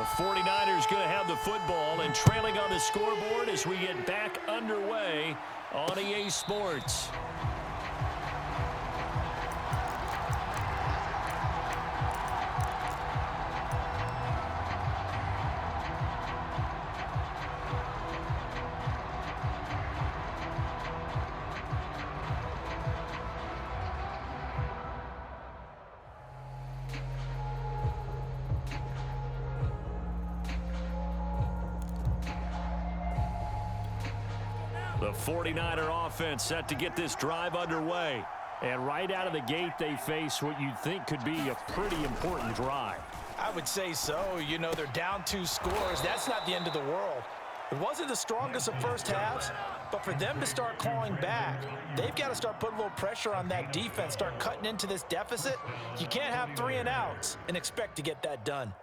The 49ers going to have the football and trailing on the scoreboard as we get back underway on EA Sports. The 49er offense set to get this drive underway. And right out of the gate, they face what you'd think could be a pretty important drive. I would say so. You know, they're down 2 scores. That's not the end of the world. It wasn't the strongest of first halves, but for them to start clawing back, they've got to start putting a little pressure on that defense, start cutting into this deficit. You can't have 3 and outs and expect to get that done.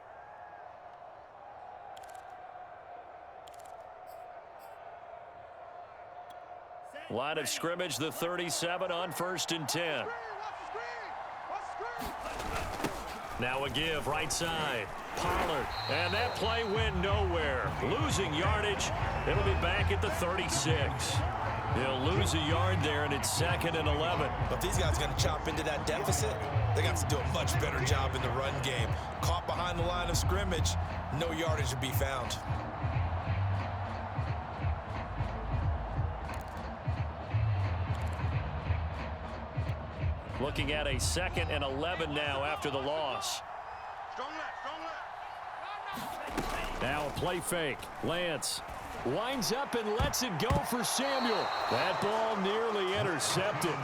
Line of scrimmage, the 37 on 1st and 10. Now a give right side. Pollard. And that play went nowhere. Losing yardage. It'll be back at the 36. He'll lose a yard there, and it's 2nd and 11. But these guys are going to chop into that deficit. They got to do a much better job in the run game. Caught behind the line of scrimmage, no yardage to be found. Looking at a 2nd and 11 now after the loss. Now a play fake. Lance winds up and lets it go for Samuel. That ball nearly intercepted.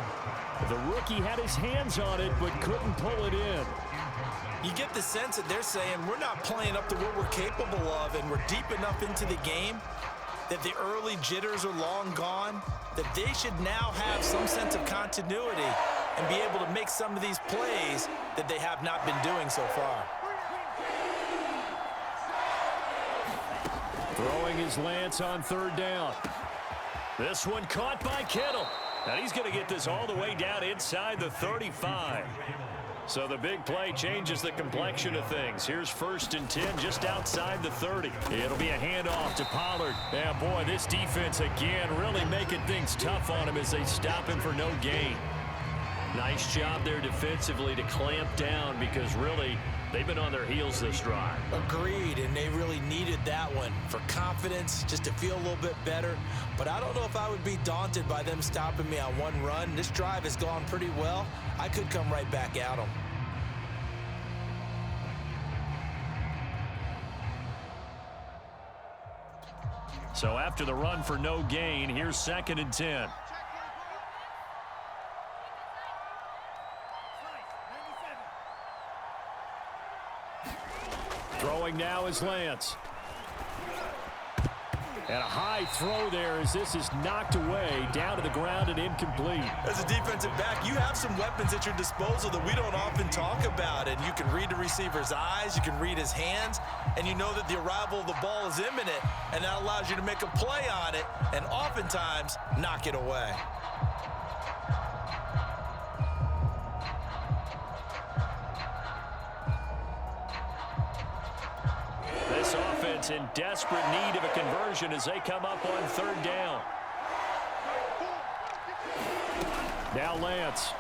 The rookie had his hands on it but couldn't pull it in. You get the sense that they're saying we're not playing up to what we're capable of, and we're deep enough into the game that the early jitters are long gone, that they should now have some sense of continuity and be able to make some of these plays that they have not been doing so far. Throwing his Lance on 3rd down. This one caught by Kittle. And he's going to get this all the way down inside the 35. So the big play changes the complexion of things. Here's 1st and 10 just outside the 30. It'll be a handoff to Pollard. Yeah, boy, this defense again really making things tough on him as they stop him for no gain. Nice job there defensively to clamp down because really they've been on their heels this drive. Agreed, and they really needed that one for confidence, just to feel a little bit better. But I don't know if I would be daunted by them stopping me on one run. This drive has gone pretty well. I could come right back at them. So after the run for no gain, here's 2nd and 10. Throwing now is Lance. And a high throw there as this is knocked away, down to the ground and incomplete. As a defensive back, you have some weapons at your disposal that we don't often talk about. And you can read the receiver's eyes, you can read his hands, and you know that the arrival of the ball is imminent, and that allows you to make a play on it and oftentimes knock it away. This offense in desperate need of a conversion as they come up on 3rd down. Now Lance.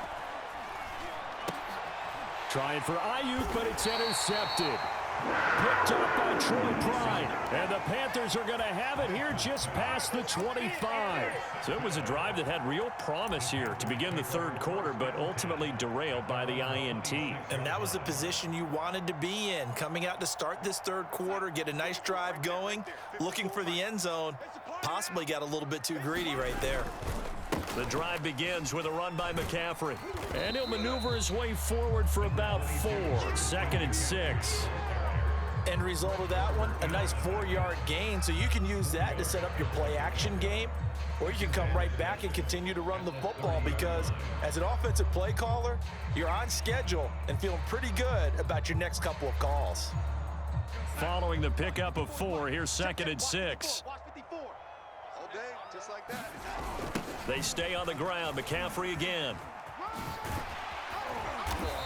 Trying for Ayuk, but it's intercepted. Picked up by Troy Pride. And the Panthers are going to have it here just past the 25. So it was a drive that had real promise here to begin the 3rd quarter, but ultimately derailed by the INT. And that was the position you wanted to be in, coming out to start this 3rd quarter, get a nice drive going, looking for the end zone. Possibly got a little bit too greedy right there. The drive begins with a run by McCaffrey. And he'll maneuver his way forward for about 4. 2nd and 6. End result of that one, a nice 4-yard gain, so you can use that to set up your play-action game, or you can come right back and continue to run the football because as an offensive play caller, you're on schedule and feeling pretty good about your next couple of calls. Following the pickup of 4, here's 2nd and 6. They stay on the ground. McCaffrey again.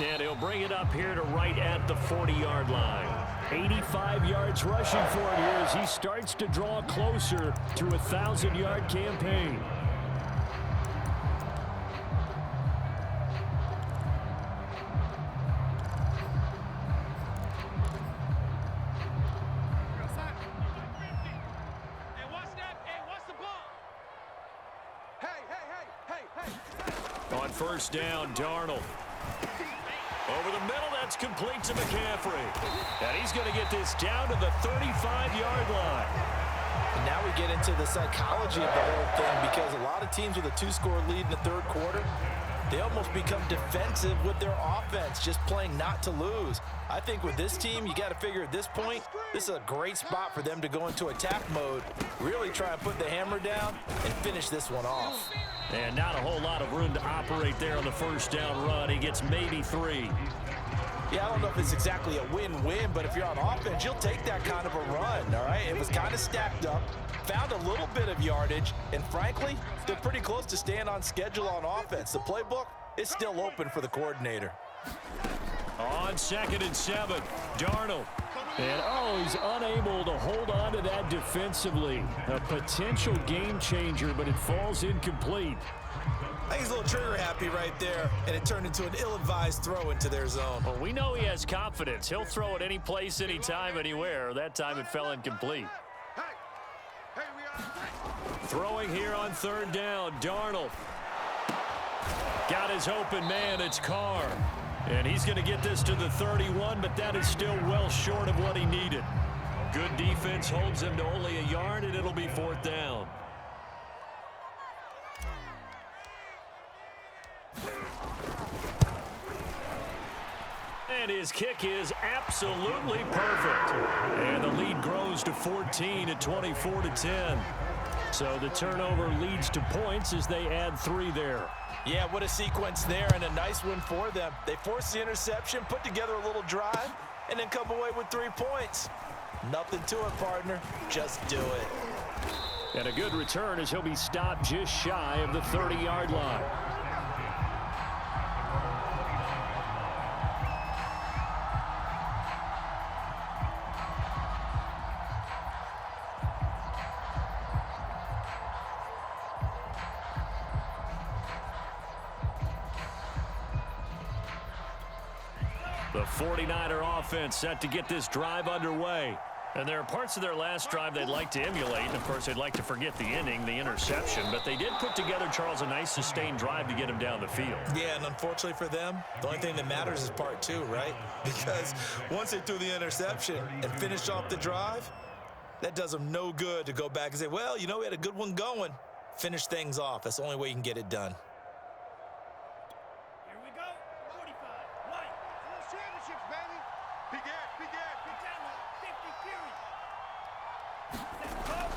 And he'll bring it up here to right at the 40-yard line. 85 yards rushing for him here as he starts to draw closer to a 1,000-yard campaign. On first down, Darnold. Over the middle, that's complete to McCaffrey. And he's going to get this down to the 35-yard line. And now we get into the psychology of the whole thing, because a lot of teams with a 2-score lead in the third quarter, they almost become defensive with their offense, just playing not to lose. I think with this team, you got to figure at this point, this is a great spot for them to go into attack mode, really try and put the hammer down and finish this one off. And not a whole lot of room to operate there on the first down run. He gets maybe 3. Yeah, I don't know if it's exactly a win-win, but if you're on offense, you'll take that kind of a run, all right? It was kind of stacked up, found a little bit of yardage, and frankly, they're pretty close to staying on schedule on offense. The playbook is still open for the coordinator. On 2nd and 7, Darnold. And, he's unable to hold on to that defensively. A potential game changer, but it falls incomplete. I think he's a little trigger happy right there, and it turned into an ill-advised throw into their zone. Well, we know he has confidence. He'll throw it any place, anytime, anywhere. That time it fell incomplete. Throwing here on 3rd down, Darnold. Got his open man, it's Carr. And he's going to get this to the 31, but that is still well short of what he needed. Good defense holds him to only a yard, and it'll be 4th down. And his kick is absolutely perfect. And the lead grows to 14 at 24-10. So the turnover leads to points as they add 3 there. Yeah, what a sequence there, and a nice win for them. They forced the interception, put together a little drive, and then come away with 3 points. Nothing to it, partner. Just do it. And a good return as he'll be stopped just shy of the 30-yard line. The 49er offense set to get this drive underway. And there are parts of their last drive they'd like to emulate. And, of course, they'd like to forget the inning, the interception. But they did put together, Charles, a nice sustained drive to get him down the field. Yeah, and unfortunately for them, the only thing that matters is part 2, right? Because once they threw the interception and finished off the drive, that does them no good to go back and say, well, you know, we had a good one going. Finish things off. That's the only way you can get it done.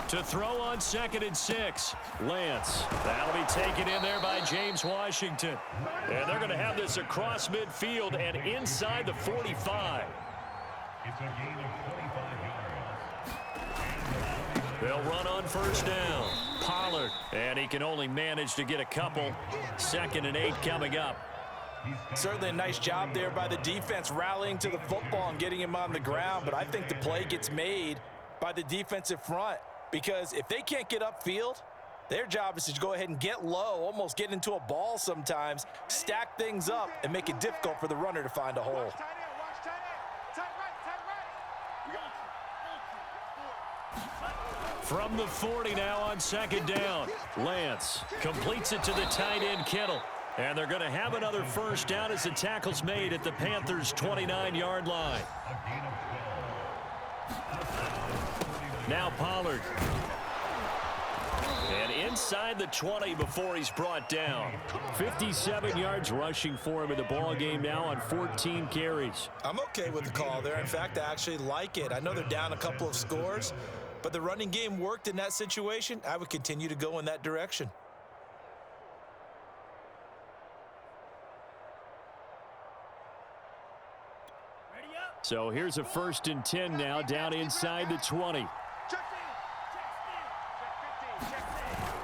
To throw on 2nd and 6, Lance. That'll be taken in there by James Washington. And they're going to have this across midfield and inside the 45. It's a gain of 25 yards. They'll run on first down. Pollard. And he can only manage to get a couple. 2nd and 8 coming up. Certainly a nice job there by the defense rallying to the football and getting him on the ground. But I think the play gets made by the defensive front. Because if they can't get upfield, their job is to go ahead and get low, almost get into a ball sometimes, stack things up, and make it difficult for the runner to find a hole. From the 40 now on 2nd down, Lance completes it to the tight end, Kittle. And they're going to have another first down as the tackle's made at the Panthers' 29-yard line. Now Pollard. And inside the 20 before he's brought down. 57 yards rushing for him in the ball game now on 14 carries. I'm okay with the call there. In fact, I actually like it. I know they're down a couple of scores, but the running game worked in that situation. I would continue to go in that direction. So here's a 1st and 10 now down inside the 20.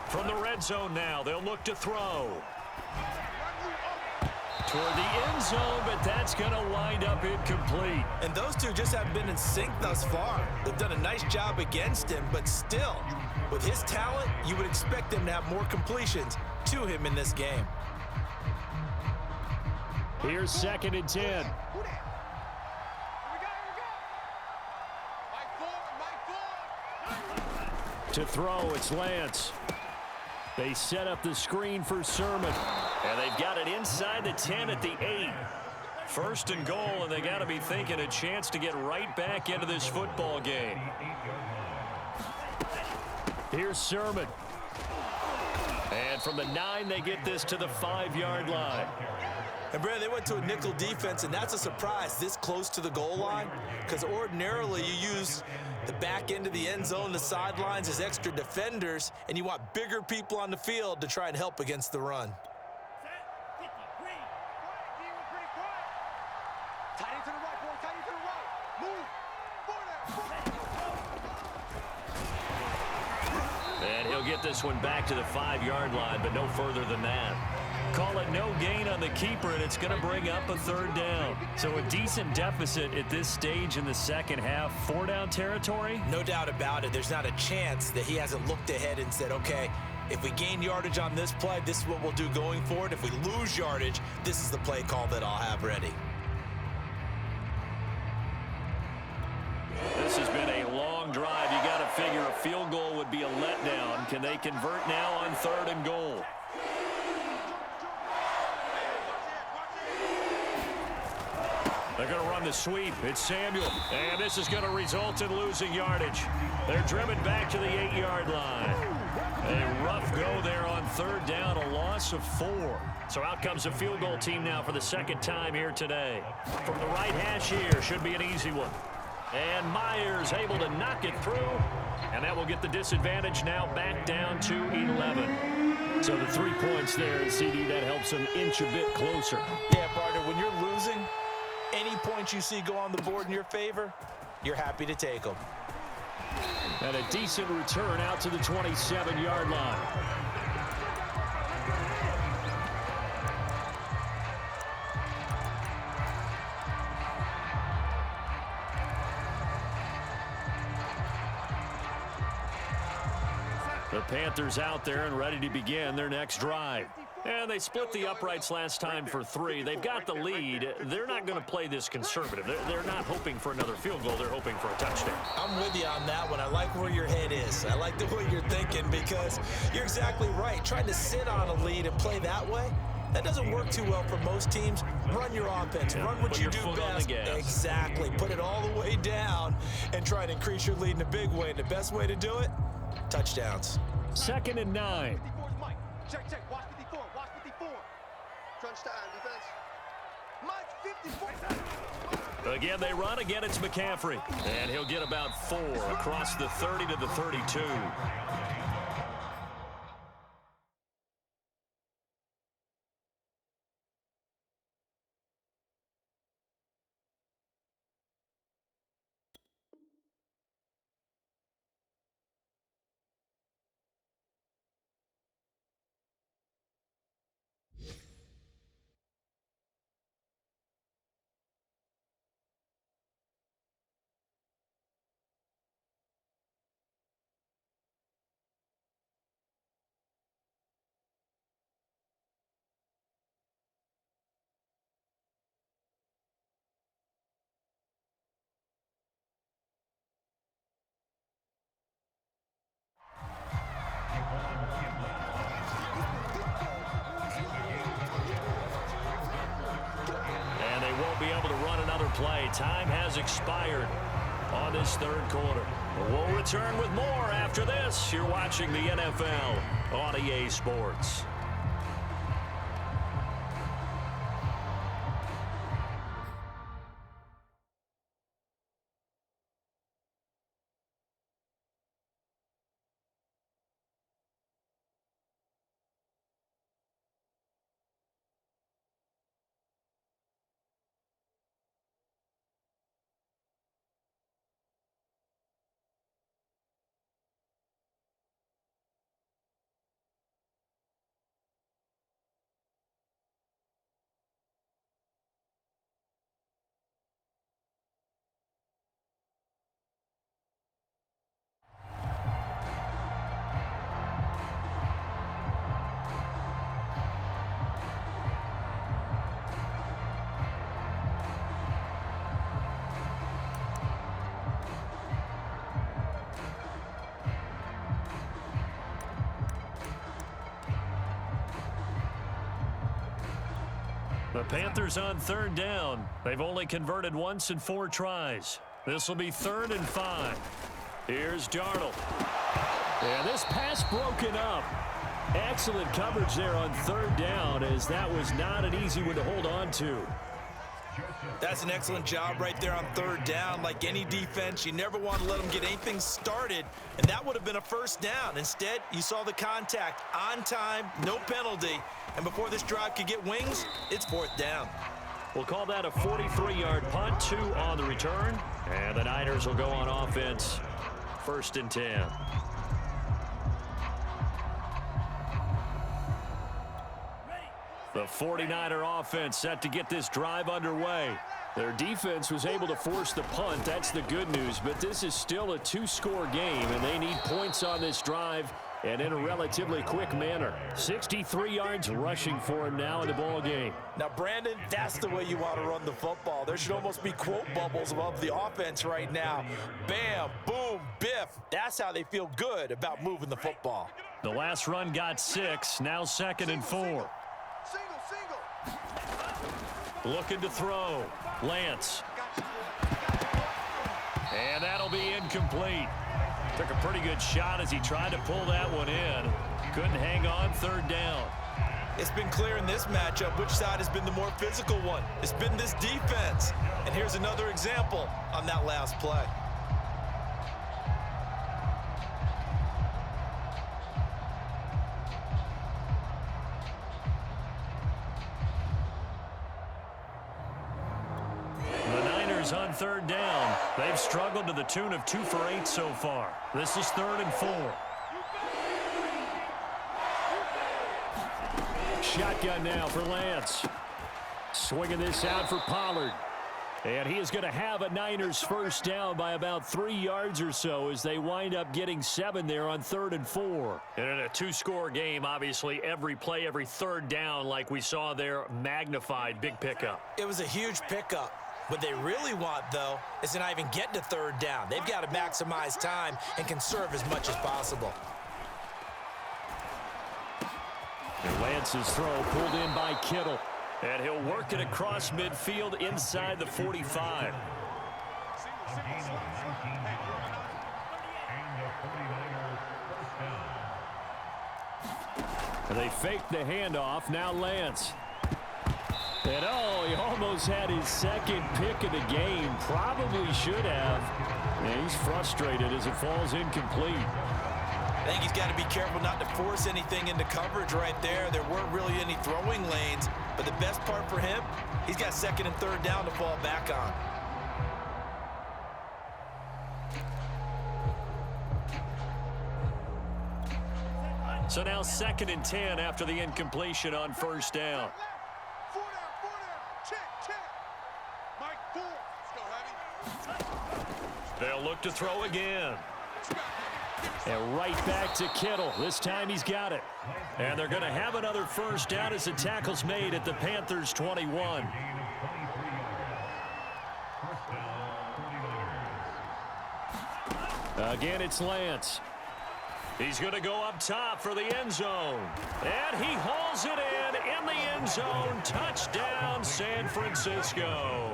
From the red zone now, they'll look to throw. toward the end zone, but that's going to wind up incomplete. And those two just haven't been in sync thus far. They've done a nice job against him, but still, with his talent, you would expect them to have more completions to him in this game. Here's 2nd and 10. To throw, it's Lance. They set up the screen for Sermon. And they've got it inside the 10 at the 8. 1st and goal, and they got to be thinking a chance to get right back into this football game. Here's Sermon. And from the 9, they get this to the 5-yard line. And, Brad, they went to a nickel defense, and that's a surprise this close to the goal line, because ordinarily you use the back end of the end zone, the sidelines as extra defenders, and you want bigger people on the field to try and help against the run. And he'll get this one back to the 5-yard line, but no further than that. Call it no gain on the keeper, and it's going to bring up a 3rd down. So a decent deficit at this stage in the second half. 4-down territory? No doubt about it. There's not a chance that he hasn't looked ahead and said, okay, if we gain yardage on this play, this is what we'll do going forward. If we lose yardage, this is the play call that I'll have ready. This has been a long drive. You got to figure a field goal would be a letdown. Can they convert now on 3rd and goal? They're going to run the sweep. It's Samuel. And this is going to result in losing yardage. They're driven back to the 8-yard line. A rough go there on 3rd down, a loss of 4. So out comes the field goal team now for the 2nd time here today. From the right hash here, should be an easy one. And Myers able to knock it through. And that will get the disadvantage now back down to 11. So the 3 points there, and CD, that helps them inch a bit closer. Yeah, partner, when you're losing, any points you see go on the board in your favor, you're happy to take them. And a decent return out to the 27-yard line. The Panthers out there and ready to begin their next drive. And they split the uprights last time for 3. They've got the lead. They're not going to play this conservative. They're not hoping for another field goal. They're hoping for a touchdown. I'm with you on that one. I like where your head is. I like the way you're thinking, because you're exactly right. Trying to sit on a lead and play that way, that doesn't work too well for most teams. Run your offense. Yeah, run what you do best. Exactly. Put it all the way down and try to increase your lead in a big way. And the best way to do it, touchdowns. 2nd and 9. Check. Watch 54. Watch 54. Crunch time, defense. Mike 54. Again, they run. Again, it's McCaffrey. And he'll get about 4 across the 30 to the 32. Be able to run another play. Time has expired on this 3rd quarter. We'll return with more after this. You're watching the NFL on EA Sports. The Panthers on third down. They've only converted once in 4 tries. This will be 3rd and 5. Here's Darnold. Yeah, this pass broken up. Excellent coverage there on 3rd down, as that was not an easy one to hold on to. That's an excellent job right there on 3rd down. Like any defense, you never want to let them get anything started, and that would have been a 1st down. Instead, you saw the contact on time, no penalty, and before this drive could get wings, it's 4th down. We'll call that a 43-yard punt, 2 on the return, and the Niners will go on offense, 1st and 10. The 49er offense set to get this drive underway. Their defense was able to force the punt. That's the good news, but this is still a 2-score game, and they need points on this drive and in a relatively quick manner. 63 yards rushing for him now in the ball game. Now, Brandon, that's the way you want to run the football. There should almost be quote bubbles above the offense right now. Bam, boom, biff. That's how they feel good about moving the football. The last run got 6, now 2nd and 4. Looking to throw. Lance. And that'll be incomplete. Took a pretty good shot as he tried to pull that one in. Couldn't hang on 3rd down. It's been clear in this matchup which side has been the more physical one. It's been this defense. And here's another example on that last play. On 3rd down. They've struggled to the tune of 2 for 8 so far. This is 3rd and 4. Shotgun now for Lance. Swinging this out for Pollard. And he is going to have a Niners 1st down by about 3 yards or so as they wind up getting 7 there on 3rd and 4. And in a 2-score game, obviously, every play, every 3rd down, like we saw there, magnified. Big pickup. It was a huge pickup. What they really want, though, is to not even get to 3rd down. They've got to maximize time and conserve as much as possible. And Lance's throw pulled in by Kittle. And he'll work it across midfield inside the 45. And they fake the handoff. Now Lance. And oh, he almost had his 2nd pick of the game. Probably should have. And he's frustrated as it falls incomplete. I think he's got to be careful not to force anything into coverage right there. There weren't really any throwing lanes. But the best part for him, he's got 2nd and 3rd down to fall back on. So now 2nd and 10 after the incompletion on 1st down. They'll look to throw again. And right back to Kittle. This time he's got it. And they're going to have another 1st down as the tackle's made at the Panthers' 21. Again, it's Lance. He's going to go up top for the end zone. And he hauls it in the end zone. Touchdown, San Francisco.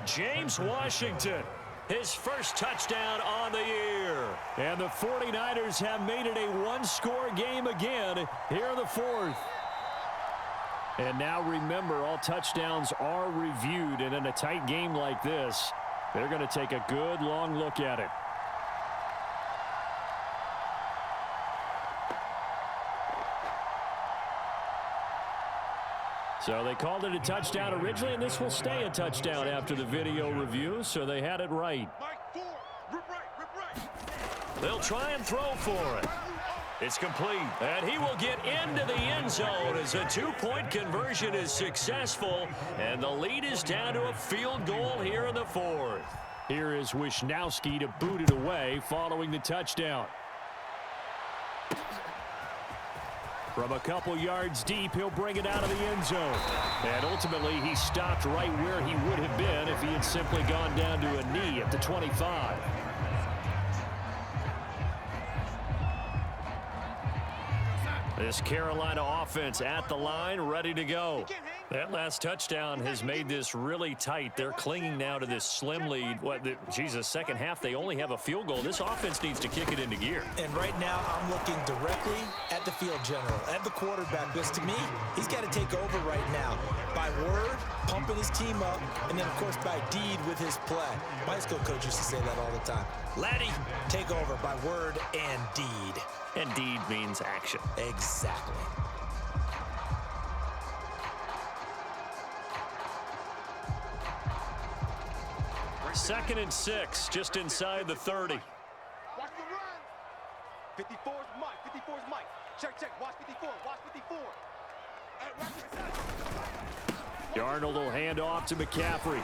James Washington, his 1st touchdown on the year. And the 49ers have made it a 1-score game again here in the 4th. And now remember, all touchdowns are reviewed. And in a tight game like this, they're going to take a good long look at it. So they called it a touchdown originally, and this will stay a touchdown after the video review, so they had it right. They'll try and throw for it. It's complete, and he will get into the end zone as a 2-point conversion is successful, and the lead is down to a field goal here in the 4th. Here is Wisnowski to boot it away following the touchdown. From a couple yards deep, he'll bring it out of the end zone. And ultimately, he stopped right where he would have been if he had simply gone down to a knee at the 25. This Carolina offense at the line, ready to go. That last touchdown has made this really tight. They're clinging now to this slim lead. Second half, they only have a field goal. This offense needs to kick it into gear. And right now, I'm looking directly at the field general, at the quarterback, because to me, he's got to take over right now. By word, pumping his team up, and then, of course, by deed with his play. My high school coach used to say that all the time. Laddie, take over by word and deed. And deed means action. Exactly. Second and 6, just inside the 30. Watch the run. 54's Mike. 54's Mike. Check. Watch 54. Watch 54. Darnold will hand off to McCaffrey.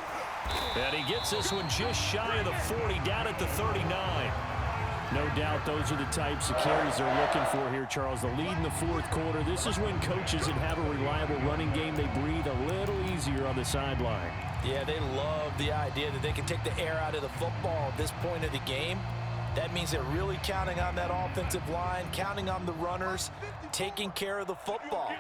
And he gets this one just shy of the 40, down at the 39. No doubt those are the types of carries they're looking for here, Charles. The lead in the fourth quarter. This is when coaches that have a reliable running game, they breathe a little easier on the sideline. Yeah, they love the idea that they can take the air out of the football at this point of the game. That means they're really counting on that offensive line, counting on the runners, taking care of the football.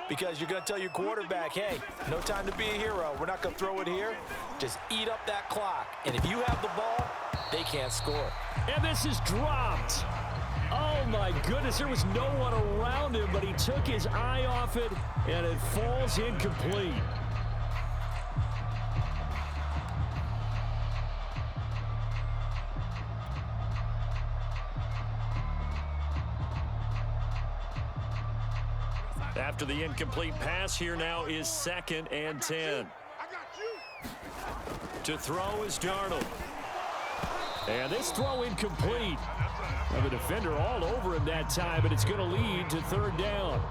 Because you're going to tell your quarterback, hey, no time to be a hero. We're not going to throw it here. Just eat up that clock. And if you have the ball, they can't score. And this is dropped. Oh, my goodness. There was no one around him, but he took his eye off it, and it falls incomplete. After the incomplete pass, here now is 2nd and 10. To throw is Darnold. And this throw incomplete. The defender all over him that time, but it's going to lead to 3rd down.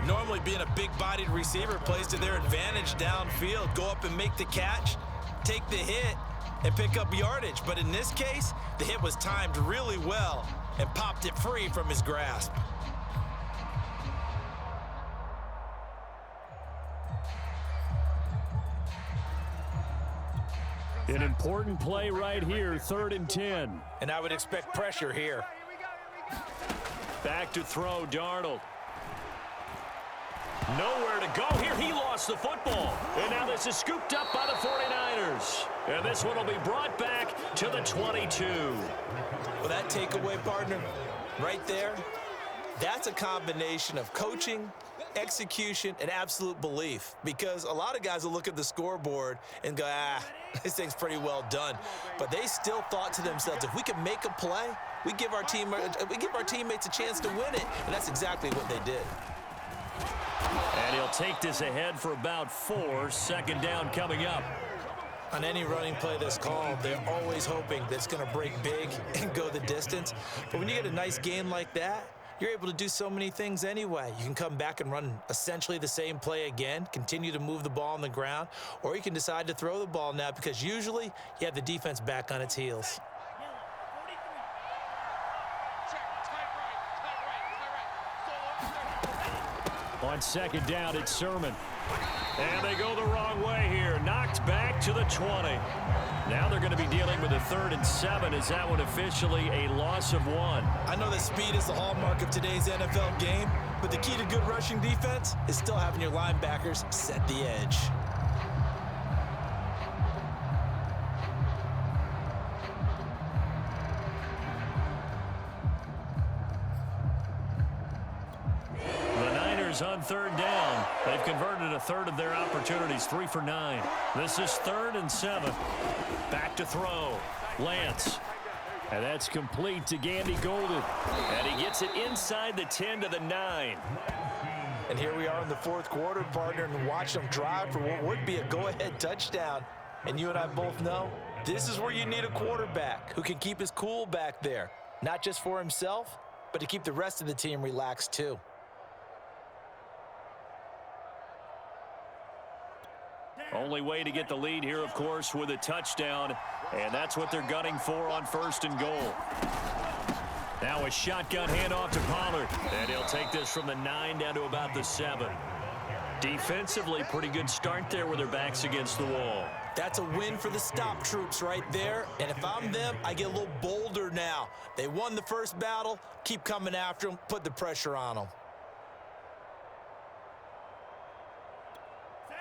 Normally being a big-bodied receiver plays to their advantage downfield. Go up and make the catch, take the hit, and pick up yardage. But in this case, the hit was timed really well and popped it free from his grasp. An important play right here, 3rd and 10. And I would expect pressure here. Back to throw, Darnold. Nowhere to go here. He lost the football. And now this is scooped up by the 49ers. And this one will be brought back to the 22. Well, that takeaway, partner, right there, that's a combination of coaching, execution, and absolute belief. Because a lot of guys will look at the scoreboard and go, this thing's pretty well done. But they still thought to themselves, if we can make a play, we give our teammates a chance to win it. And that's exactly what they did. And he'll take this ahead for about 4. 2nd down coming up. On any running play that's called, they're always hoping that it's going to break big and go the distance. But when you get a nice game like that, you're able to do so many things anyway. You can come back and run essentially the same play again, continue to move the ball on the ground, or you can decide to throw the ball now because usually you have the defense back on its heels. On 2nd down, it's Sermon. And they go the wrong way here. Knocked back to the 20. Now they're going to be dealing with a 3rd and 7. Is that one officially a loss of 1? I know that speed is the hallmark of today's NFL game, but the key to good rushing defense is still having your linebackers set the edge. On 3rd down. They've converted a 1/3 of their opportunities, 3 for 9. This is 3rd and 7. Back to throw. Lance. And that's complete to Gandy Golden. And he gets it inside the 10 to the 9. And here we are in the 4th quarter, partner, and watch them drive for what would be a go-ahead touchdown. And you and I both know this is where you need a quarterback who can keep his cool back there. Not just for himself, but to keep the rest of the team relaxed too. Only way to get the lead here, of course, with a touchdown. And that's what they're gunning for on 1st and goal. Now a shotgun handoff to Pollard. And he'll take this from the 9 down to about the 7. Defensively, pretty good start there with their backs against the wall. That's a win for the stop troops right there. And if I'm them, I get a little bolder now. They won the first battle. Keep coming after them. Put the pressure on them.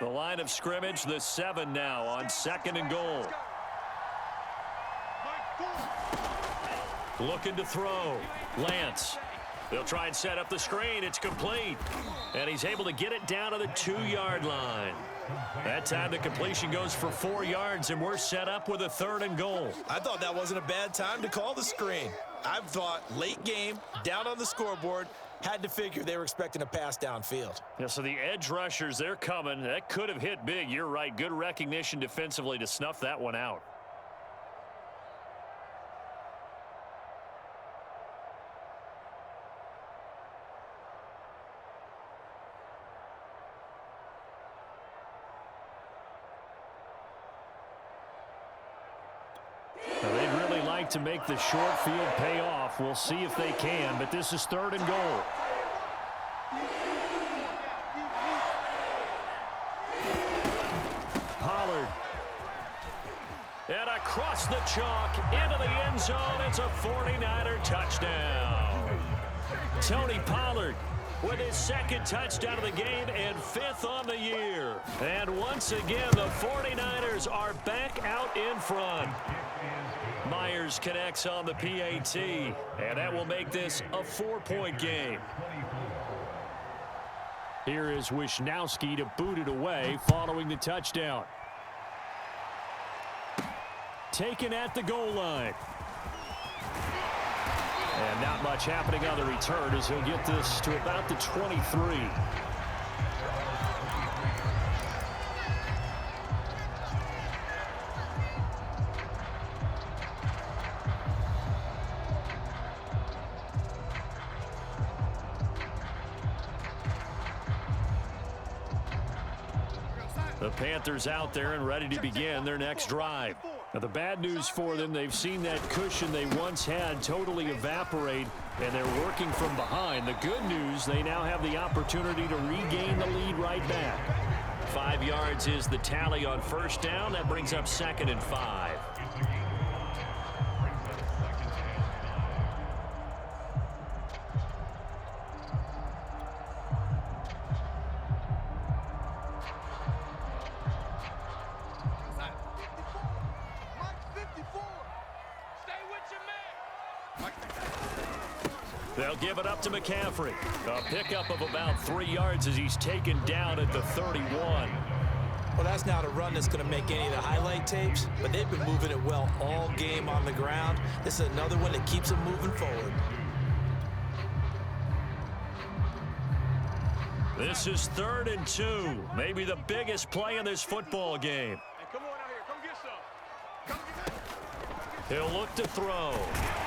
The line of scrimmage, the 7 now on 2nd and goal. Looking to throw. Lance. They'll try and set up the screen. It's complete. And he's able to get it down to the 2-yard line. That time the completion goes for 4 yards, and we're set up with a 3rd and goal. I thought that wasn't a bad time to call the screen. I thought late game, down on the scoreboard, had to figure they were expecting a pass downfield. Yeah, so the edge rushers, they're coming. That could have hit big. You're right. Good recognition defensively to snuff that one out. To make the short field pay off. We'll see if they can, but this is 3rd and goal. Pollard. And across the chalk into the end zone. It's a 49er touchdown. Tony Pollard with his 2nd touchdown of the game and 5th on the year. And once again, the 49ers are back out in front. Myers connects on the PAT, and that will make this a 4-point game. Here is Wisnowski to boot it away following the touchdown. Taken at the goal line. And not much happening on the return as he'll get this to about the 23. The Panthers out there and ready to begin their next drive. Now, the bad news for them, they've seen that cushion they once had totally evaporate, and they're working from behind. The good news, they now have the opportunity to regain the lead right back. 5 yards is the tally on 1st down. That brings up 2nd and 5. They'll give it up to McCaffrey. A pickup of about 3 yards as he's taken down at the 31. Well, that's not a run that's going to make any of the highlight tapes, but they've been moving it well all game on the ground. This is another one that keeps them moving forward. This is 3rd and 2. Maybe the biggest play in this football game. Hey, come on out here. Come get some. He'll look to throw.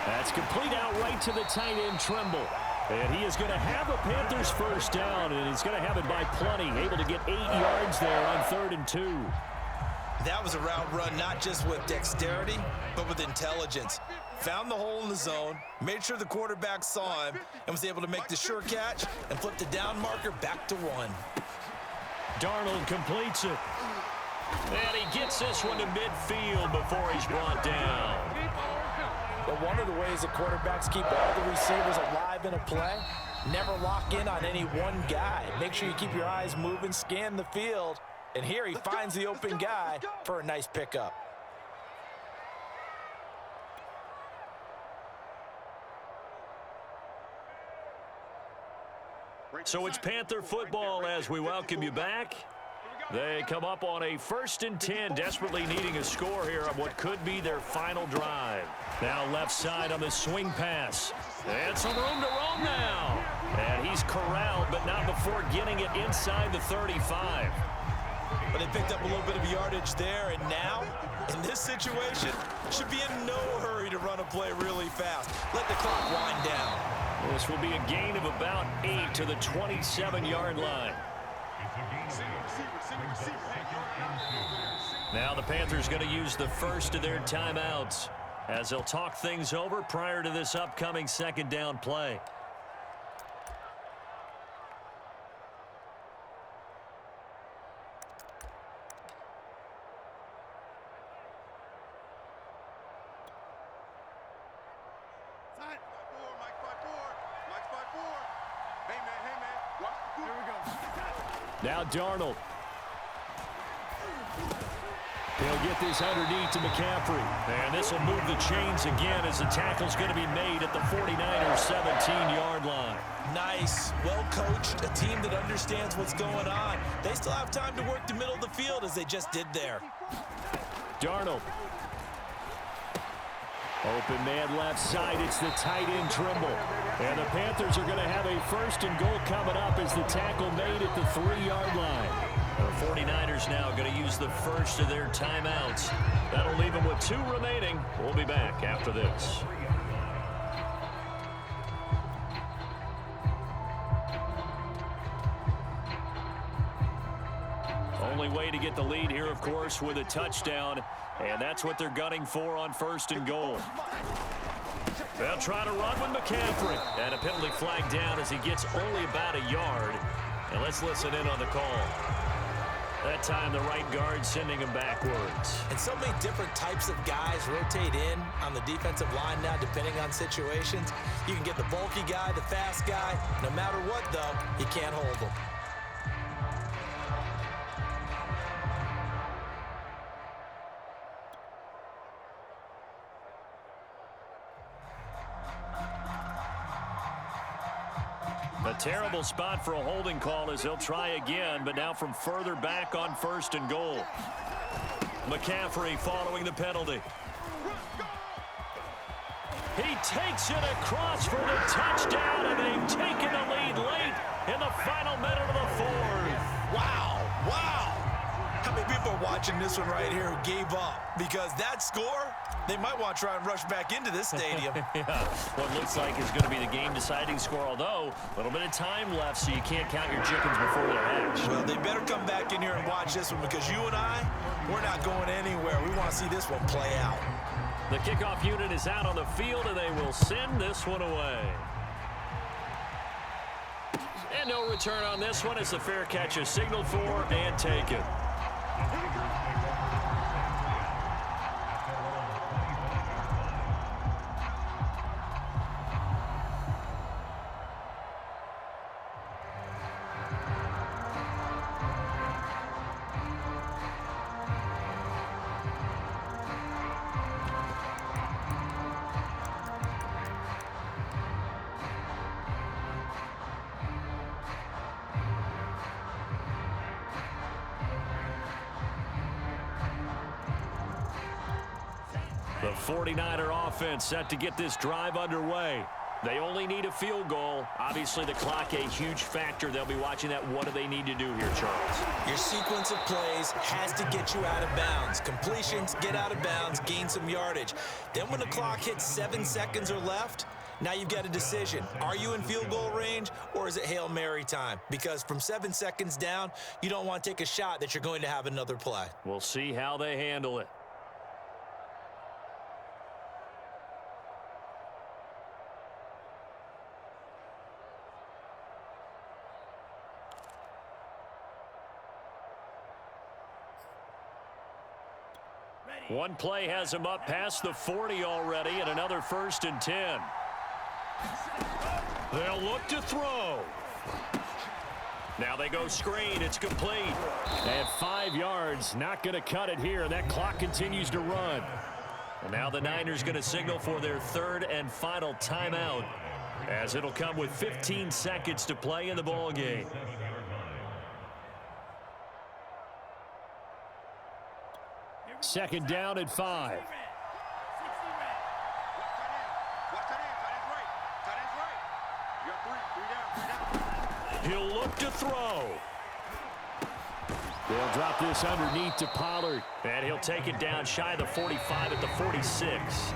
That's complete out right to the tight end, Tremble. And he is going to have a Panthers 1st down, and he's going to have it by plenty. Able to get 8 yards there on 3rd and 2. That was a route run not just with dexterity, but with intelligence. Found the hole in the zone, made sure the quarterback saw him, and was able to make the sure catch and flip the down marker back to 1. Darnold completes it. And he gets this one to midfield before he's brought down. But one of the ways that quarterbacks keep all the receivers alive in a play, never lock in on any one guy. Make sure you keep your eyes moving, scan the field, and here he finds the open guy for a nice pickup. So it's Panther football as we welcome you back. They come up on a 1st and 10, desperately needing a score here on what could be their final drive. Now left side on the swing pass. And some room to roam now. And he's corralled, but not before getting it inside the 35. But they picked up a little bit of yardage there, and now, in this situation, should be in no hurry to run a play really fast. Let the clock wind down. This will be a gain of about 8 to the 27-yard line. Now the Panthers going to use the first of their timeouts as they'll talk things over prior to this upcoming 2nd down play. Now Darnold. He'll get this underneath to McCaffrey. And this will move the chains again as the tackle's going to be made at the 49ers 17-yard line. Nice, well coached, a team that understands what's going on. They still have time to work the middle of the field as they just did there. Darnold. Open man left side. It's the tight end Trimble. And the Panthers are going to have a 1st and goal coming up as the tackle made at the 3-yard line. The 49ers now going to use the first of their timeouts. That'll leave them with 2 remaining. We'll be back after this. Only way to get the lead here, of course, with a touchdown. And that's what they're gunning for on 1st and goal. They'll try to run with McCaffrey. And a penalty flag down as he gets only about a yard. And let's listen in on the call. That time the right guard sending him backwards. And so many different types of guys rotate in on the defensive line now depending on situations. You can get the bulky guy, the fast guy. No matter what, though, you can't hold them. A terrible spot for a holding call as they'll try again, but now from further back on 1st and goal. McCaffrey following the penalty. He takes it across for the touchdown, and they've taken the lead late in the final minute of the 4th. Wow, wow. How many people are watching this one right here who gave up? Because that score, they might want to try and rush back into this stadium. Yeah, what looks like is going to be the game-deciding score, although a little bit of time left, so you can't count your chickens before they're hatched. Well, they better come back in here and watch this one because you and I, we're not going anywhere. We want to see this one play out. The kickoff unit is out on the field, and they will send this one away. And no return on this one as the fair catch is signaled for and taken. The 49er offense set to get this drive underway. They only need a field goal. Obviously, the clock a huge factor. They'll be watching that. What do they need to do here, Charles? Your sequence of plays has to get you out of bounds. Completions, get out of bounds, gain some yardage. Then when the clock hits 7 seconds or left, now you've got a decision. Are you in field goal range or is it Hail Mary time? Because from 7 seconds down, you don't want to take a shot that you're going to have another play. We'll see how they handle it. One play has him up past the 40 already, and another 1st and 10. They'll look to throw. Now they go screen. It's complete. At 5 yards, not going to cut it here. That clock continues to run. And now the Niners going to signal for their 3rd and final timeout, as it'll come with 15 seconds to play in the ball game. Second down at 5. He'll look to throw. They'll drop this underneath to Pollard. And he'll take it down shy of the 45 at the 46.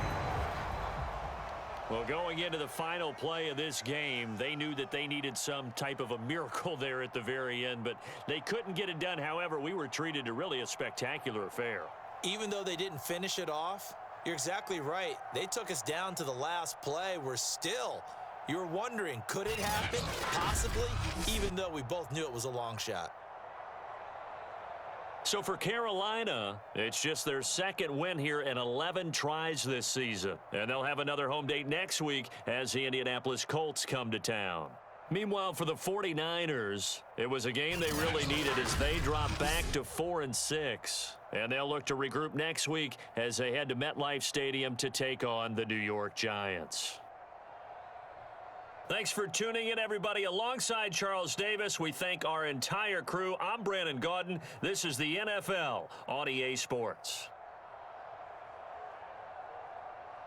Well, going into the final play of this game, they knew that they needed some type of a miracle there at the very end, but they couldn't get it done. However, we were treated to really a spectacular affair. Even though they didn't finish it off, you're exactly right. They took us down to the last play. You're wondering, could it happen? Possibly, even though we both knew it was a long shot. So for Carolina, it's just their 2nd win here in 11 tries this season. And they'll have another home date next week as the Indianapolis Colts come to town. Meanwhile, for the 49ers, it was a game they really needed as they dropped back to 4-6. And they'll look to regroup next week as they head to MetLife Stadium to take on the New York Giants. Thanks for tuning in, everybody. Alongside Charles Davis, we thank our entire crew. I'm Brandon Gaudin. This is the NFL on EA Sports.